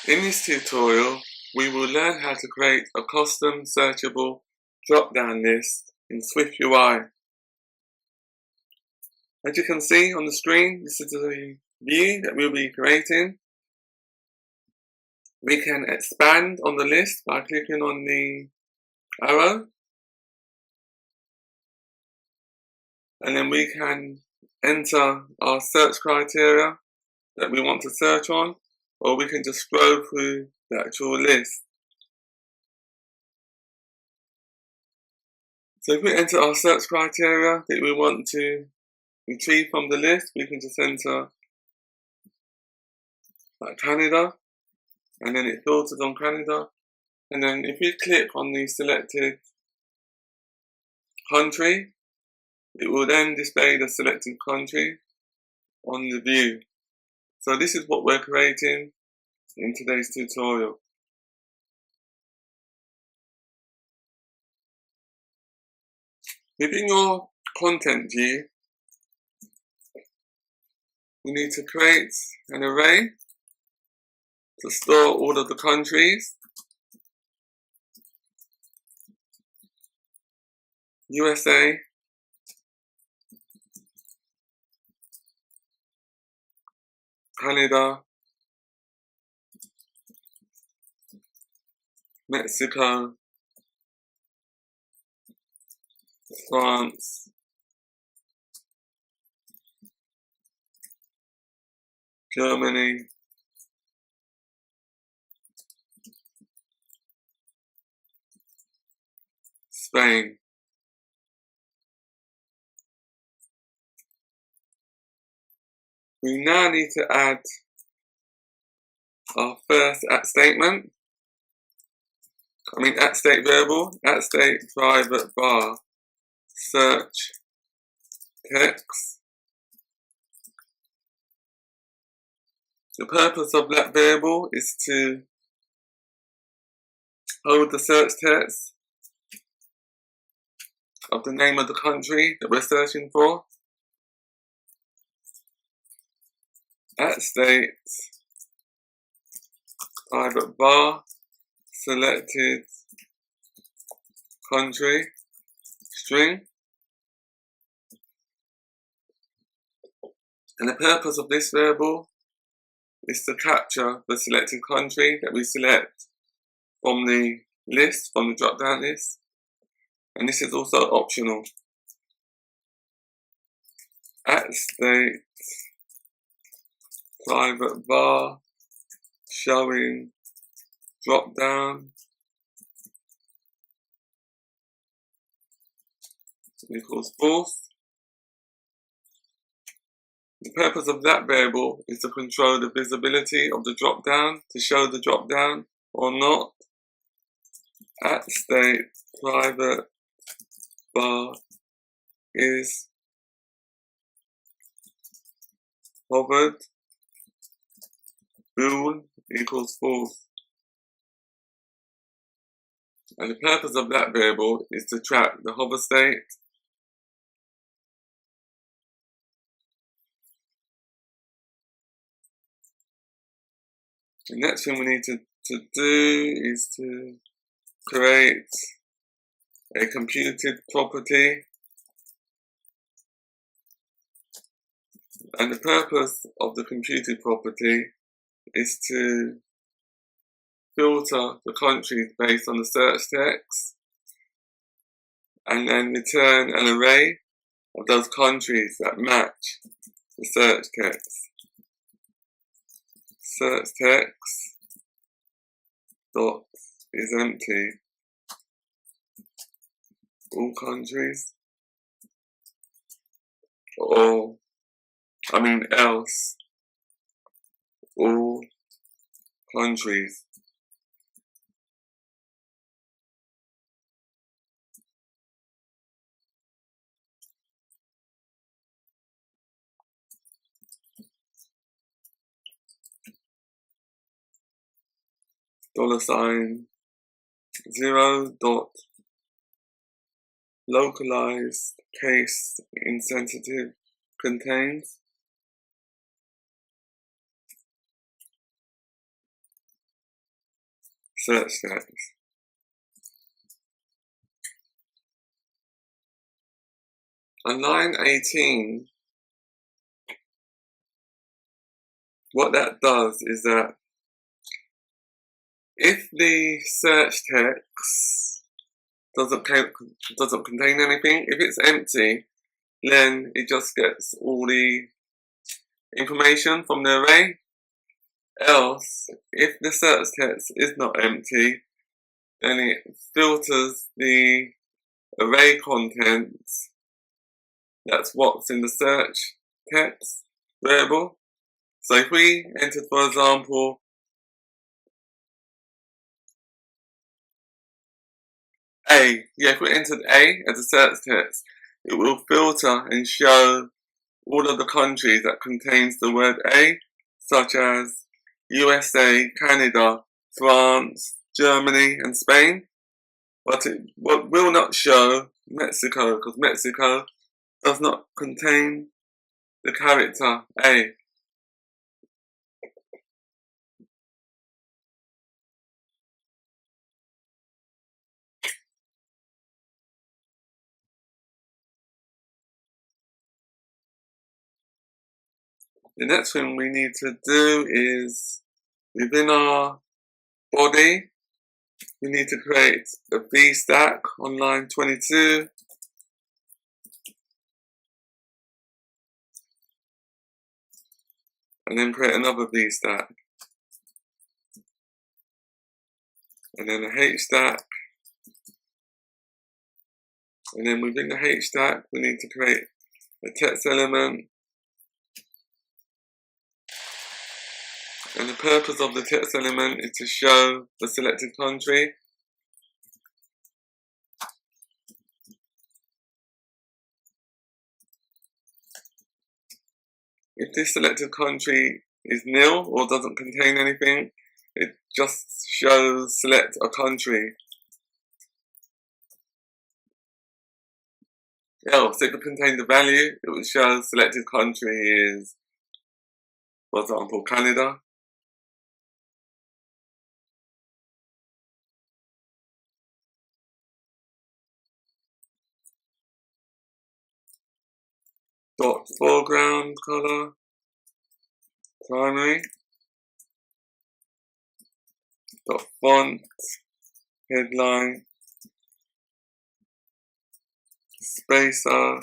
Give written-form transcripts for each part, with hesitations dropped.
In this tutorial, we will learn how to create a custom searchable drop-down list in SwiftUI. As you can see on the screen, this is the view that we'll be creating. We can expand on the list by clicking on the arrow, and then we can enter our search criteria that we want to search on, or we can just scroll through the actual list. So if we enter our search criteria that we want to retrieve from the list, we can just enter like Canada, and then it filters on Canada. And then if we click on the selected country, it will then display the selected country on the view. So this is what we're creating in today's tutorial. Within your content view, you need to create an array to store all of the countries. USA, Canada, Mexico, France, Germany, Spain. We now need to add our first @state variable, @state private bar search text. The purpose of that variable is to hold the search text of the name of the country that we're searching for. @state private bar selected country string. And the purpose of this variable is to capture the selected country that we select from the list, from the drop-down list. And this is also optional. @state private bar showing drop-down equals false. The purpose of that variable is to control the visibility of the drop-down, to show the drop-down or not. @state private bar is hovered bool equals false. And the purpose of that variable is to track the hover state. The next thing we need to do is to create a computed property. And the purpose of the computed property is to filter the countries based on the search text and then return an array of those countries that match the search text. Search text dot is empty. All countries, or else all countries. $0 dot localized case insensitive contains search text. On line 18, what that does is that if the search text doesn't contain anything, if it's empty, then it just gets all the information from the array. Else, if the search text is not empty, then it filters the array contents. That's what's in the search text variable. So if we entered, for example, if we entered A as a search text, it will filter and show all of the countries that contains the word A, such as USA, Canada, France, Germany, and Spain. But it will not show Mexico, because Mexico does not contain the character A. The next thing we need to do is, within our body, we need to create a V stack on line 22. And then create another V stack. And then a H stack. And then within the H stack, we need to create a text element. And the purpose of the text element is to show the selected country. If this selected country is nil or doesn't contain anything, it just shows select a country. Else, if it contains a value, it will show selected country is, for example, Canada. Dot foreground color, primary. Dot font, headline, spacer,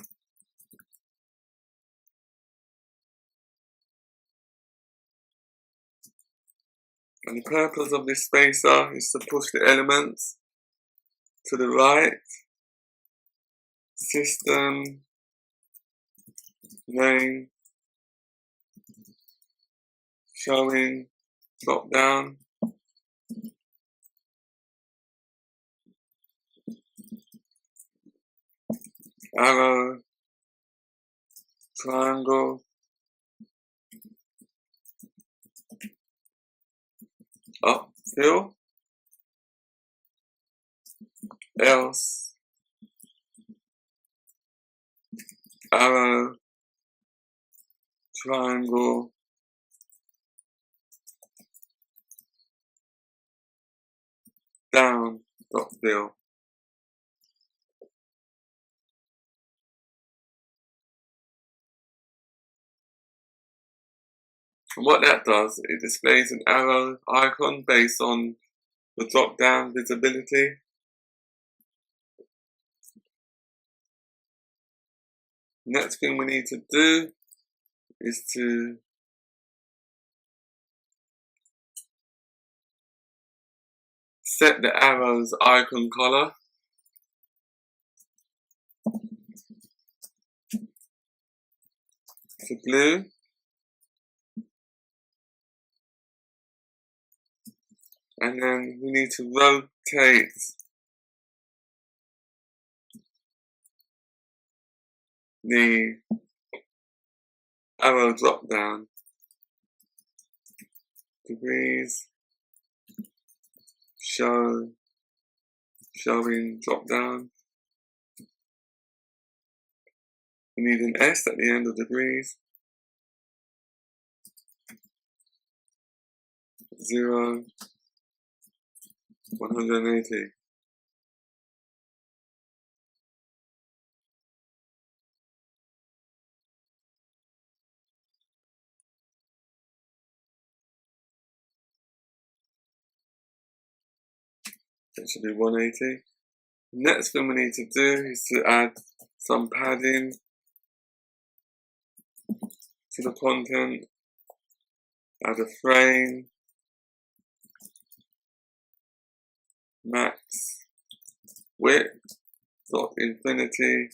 and the purpose of this spacer is to push the elements to the right. System name showing drop down. Arrow, triangle, up, fill, else, arrow, triangle, down, dot fill. And what that does, it displays an arrow icon based on the drop-down visibility. Next thing we need to do is to set the arrow's icon color. To blue. And then we need to rotate the arrow drop down. Degrees, showing drop down. We need an S at the end of degrees. 0, 180. That should be 180. Next thing we need to do is to add some padding to the content. Add a frame, max width, dot infinity,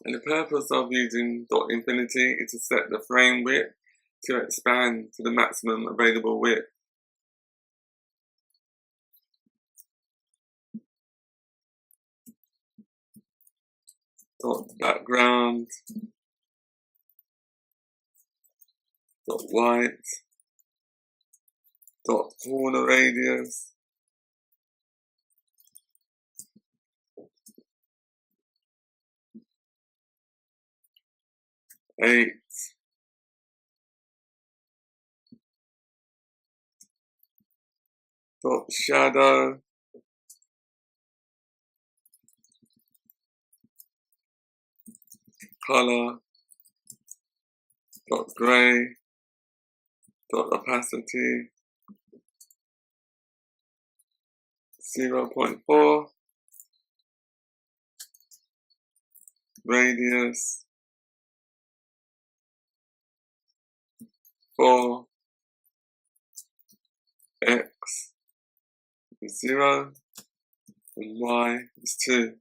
and the purpose of using dot infinity is to set the frame width to expand to the maximum available width. Dot background, dot white, dot corner radius, eight, dot shadow, color, dot gray, dot opacity, 0.4, radius, 4, x is 0, and y is 2.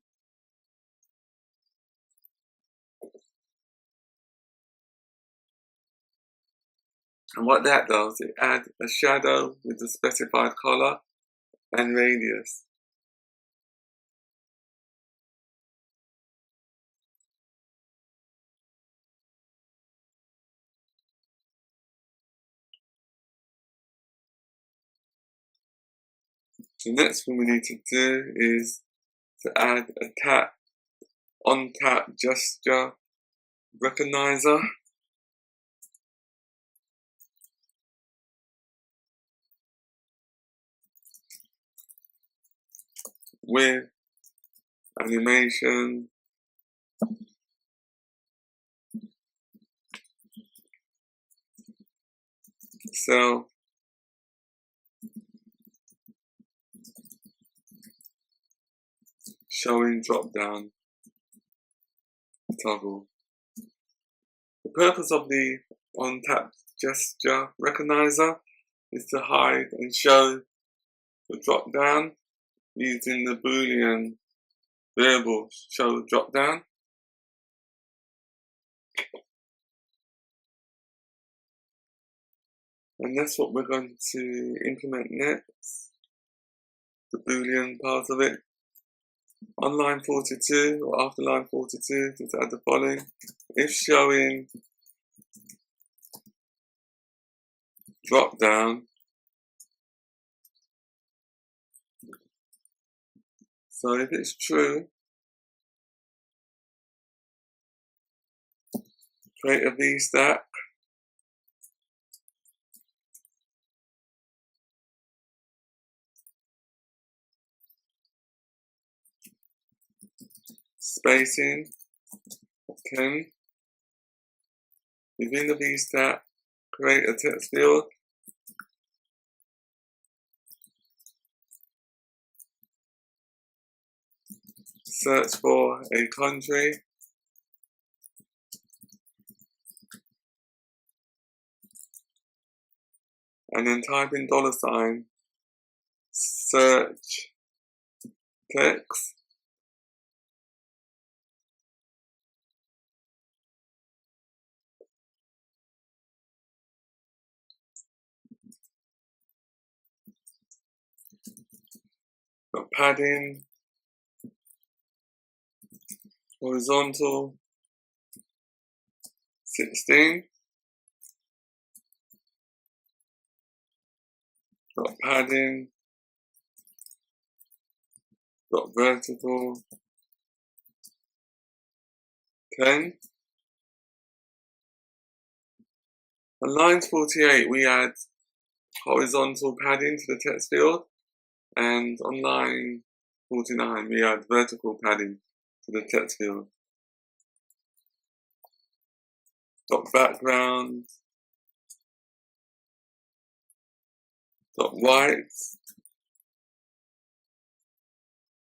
And what that does, it adds a shadow with the specified color and radius. The next thing we need to do is to add a on-tap gesture recognizer. With animation, self, showing drop-down toggle. The purpose of the on-tap gesture recognizer is to hide and show the drop-down using the Boolean variable show drop-down. And that's what we're going to implement next, the Boolean part of it. On line 42 or after line 42, just add the following. If showing drop-down, so if it's true, create a V-stack. Spacing 10. Within the V-stack, create a text field. Search for a country. And then type in $, search text. Got padding, horizontal 16. Got padding, got vertical 10. On line 48, we add horizontal padding to the text field, and on line 49, we add vertical padding to the text field. Dot background, dot white,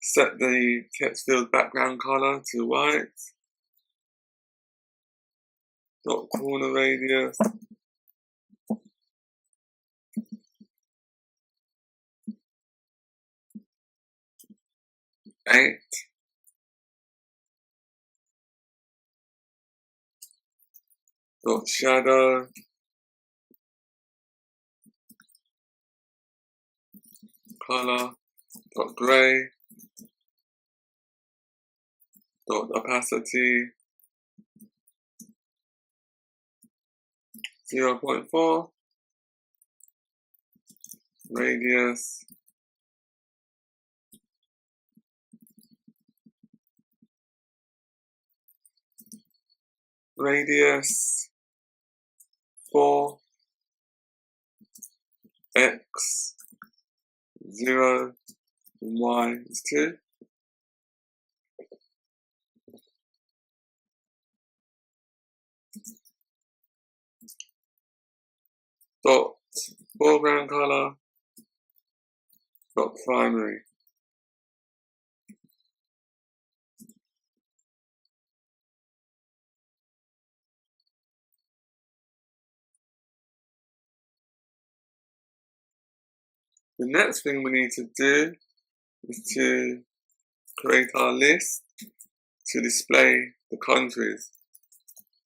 set the text field background color to white, dot corner radius, eight, dot shadow, color, dot gray, dot opacity, 0.4, radius, radius 4, x 0, and y is 2. Dot foreground color, dot primary. The next thing we need to do is to create our list to display the countries.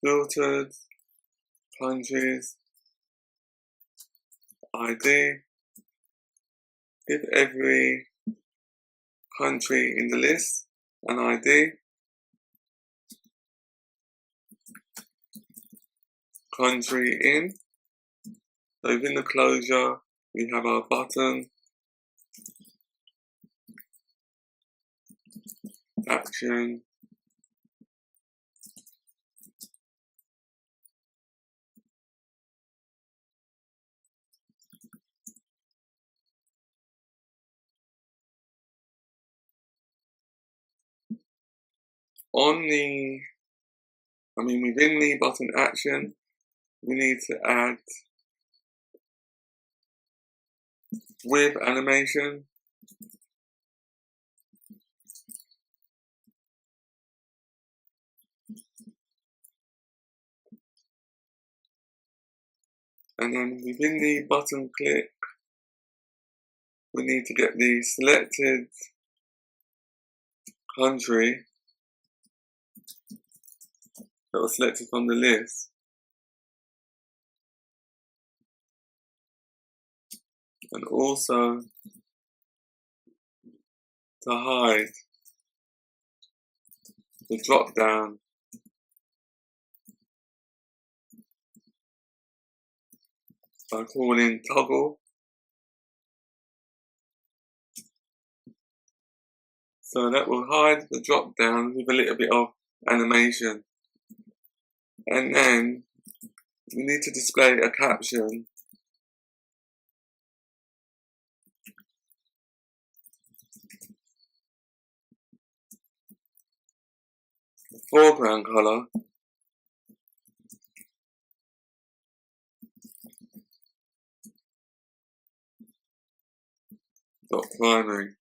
Filtered, countries, ID. Give every country in the list an ID. Country in. So within the closure, we have our button, action, within the button action, we need to add with animation, and then within the button click, we need to get the selected country that was selected from the list, and also to hide the drop down by calling toggle. So that will hide the drop down with a little bit of animation. And then we need to display a caption. Foreground color, dot primary.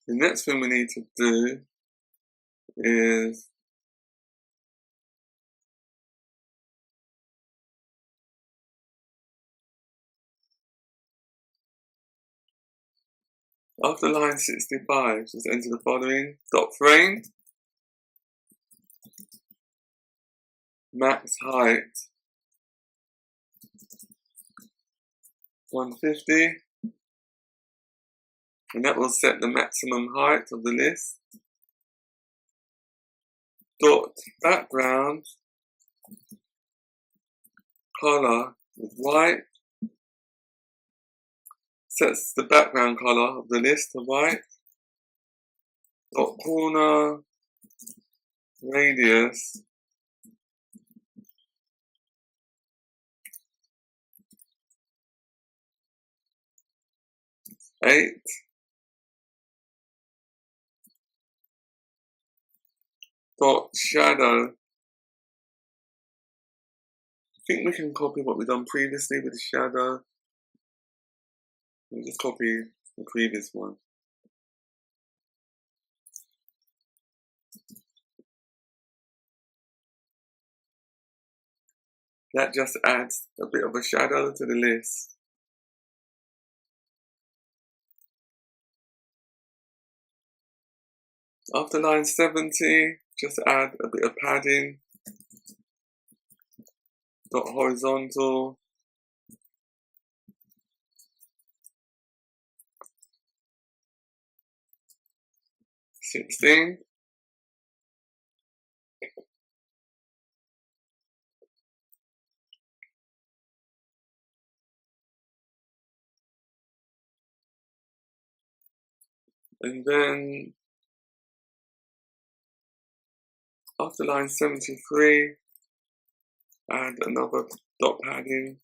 The next thing we need to do is after line 65, just enter the following: dot frame, max height 150, and that will set the maximum height of the list. Dot background, color with white, sets the background color of the list to white. Dot corner radius eight. Dot shadow. I think we can copy what we've done previously with the shadow. We'll just copy the previous one. That just adds a bit of a shadow to the list. After line 70, just add a bit of padding. Dot horizontal. 16. And then after line 73, add another dot padding.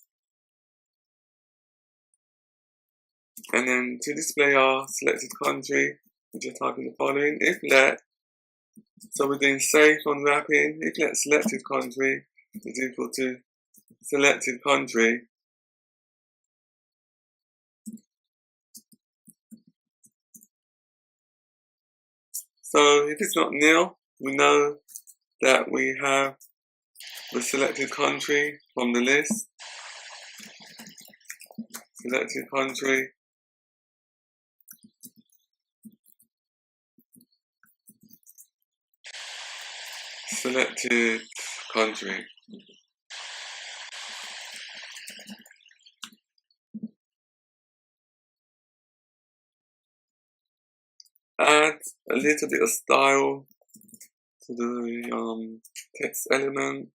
And then to display our selected country, we just type in the following. If let, so we're doing safe on wrapping. If let selected country is equal to selected country, so if it's not nil, we know that we have the selected country from the list. Selected country. Selected country. Add a little bit of style to the text element.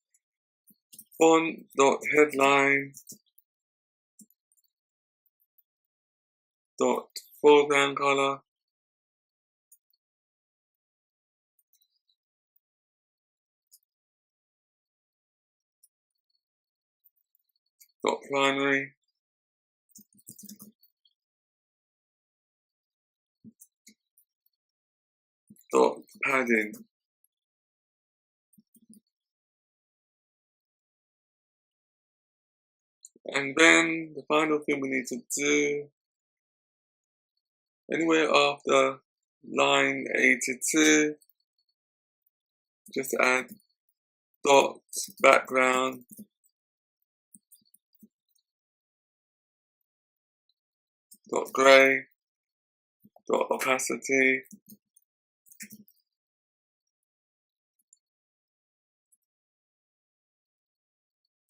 Font dot headline dot foreground color. Dot primary. Dot padding. And then the final thing we need to do, anywhere after line 82, just add dot background dot gray dot opacity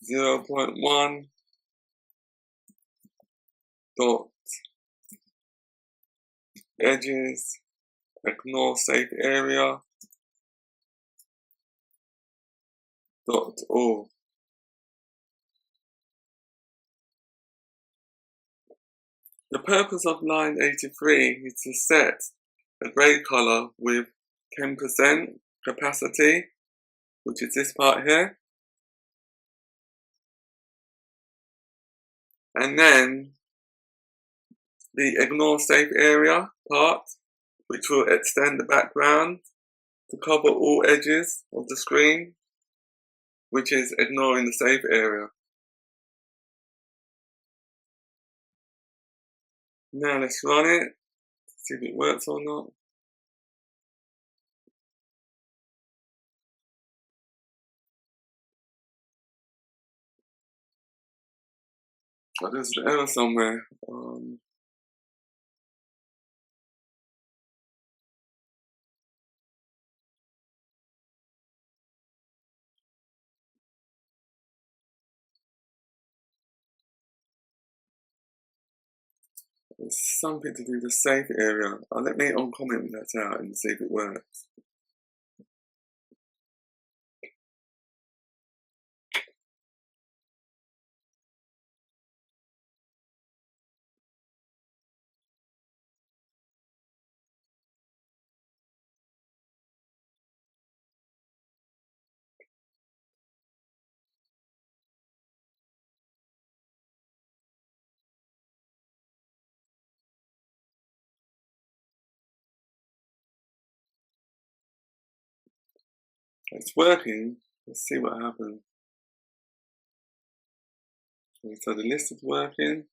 0.1 dot edges, ignore safe area dot all. The purpose of line 83 is to set a grey color with 10% capacity, which is this part here. And then the ignore safe area part, which will extend the background to cover all edges of the screen, which is ignoring the safe area. Now let's run it, see if it works or not. Oh, there's an error somewhere. It's something to do with the safe area. Let me uncomment that out and see if it works. It's working. Let's see what happens. Okay, so the list is working.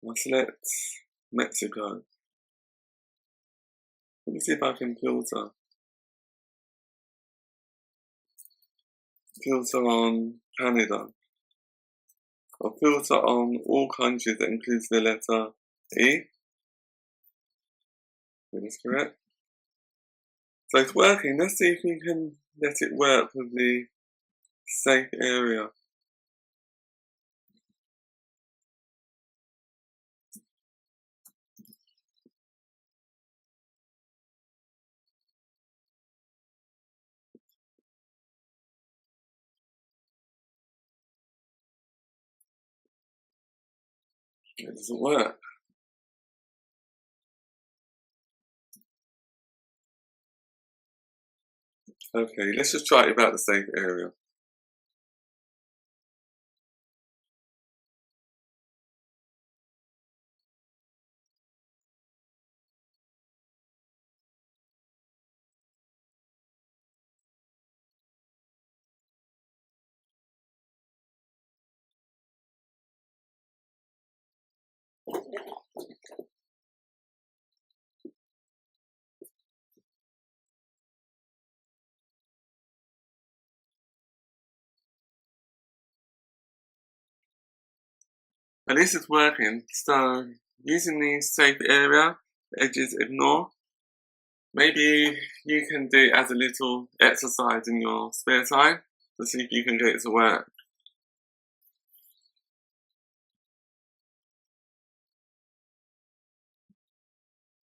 I'll select Mexico. Let me see if I can filter. Filter on Canada. Or filter on all countries that includes the letter E. That's correct. So it's working. Let's see if we can let it work with the safe area. It doesn't work. Okay, let's just try it about the safe area. At least it's working. So using the safe area, edges ignore. Maybe you can do it as a little exercise in your spare time to see if you can get it to work.